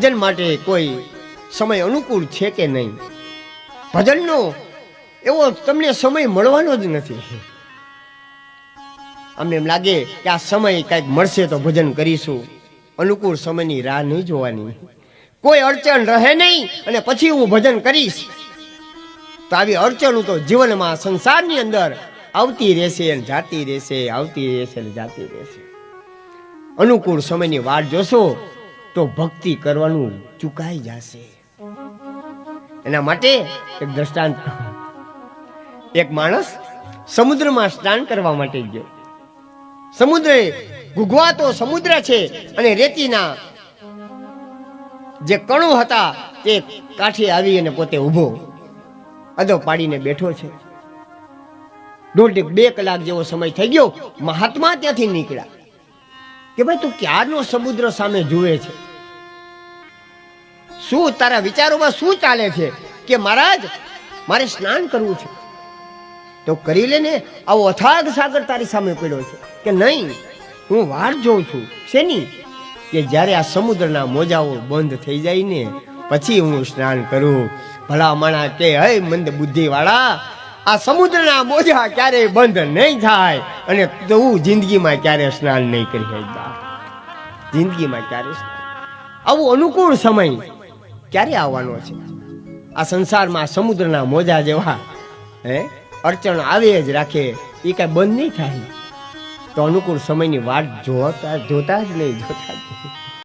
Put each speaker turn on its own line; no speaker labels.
ભજન માટે કોઈ સમય અનુકૂળ છે કે નહીં? ભજનનો એવો તમને સમય મળવાનો જ નથી. અમને એમ લાગે કે આ સમય કંઈક મળશે તો ભજન કરીશું. અનુકૂળ સમયની રાહ નહીં જોવાની. કોઈ અડચણ રહે નહીં અને પછી હું ભજન કરીશ તો આવી અડચણ તો જીવનમાં સંસારની અંદર આવતી રહેશે અને જાતી રહેશે, આવતી રહેશે અને જાતી રહેશે. અનુકૂળ સમયની વાટ જોશો તો ભક્તિ કરવાનું ચૂકાઈ જશે. એના માટે એક દ્રષ્ટાંત. એક માણસ સમુદ્રમાં સ્નાન કરવા માટે ગયો. સમુદ્ર ગુગવાતો સમુદ્ર છે અને રેતીના જે કણો હતા તે કાંઠે આવી અને પોતે ઊભો અદો પાડીને બેઠો છે. 1.5-2 કલાક જેવો સમય થઈ ગયો. મહાત્મા ત્યાંથી નીકળ્યા કે ભાઈ તું ક્યારનો સમુદ્ર સામે જુએ છે? શું તારા વિચારોમાં શું ચાલે છે? કે મહારાજ મારે સ્નાન કરવું છે. તો કરી લે ને, આવો અથાગ સાગર તારી સામે પડ્યો છે. કે નહીં, હું વાર જોઉં છું. શેની? કે જ્યારે આ સમુદ્રના મોજાઓ બંધ થઈ જાય ને પછી હું સ્નાન કરું. ભલા માણા કે હે મંદ બુદ્ધિ વાળા, આ સમુદ્રના મોજા ક્યારેય બંધ નહીં થાય અને તું જિંદગીમાં ક્યારે સ્નાન નહીં કરી શકતા. જિંદગીમાં ક્યારે આવું અનુકૂળ સમય ક્યારે આવવાનો છે? આ સંસારમાં સમુદ્રના મોજા જેવા અડચણ આવે જ રાખે, એ કાંઈ બંધ નહીં થાય. તો અનુકૂળ સમયની વાટ જોતા જ નહીં.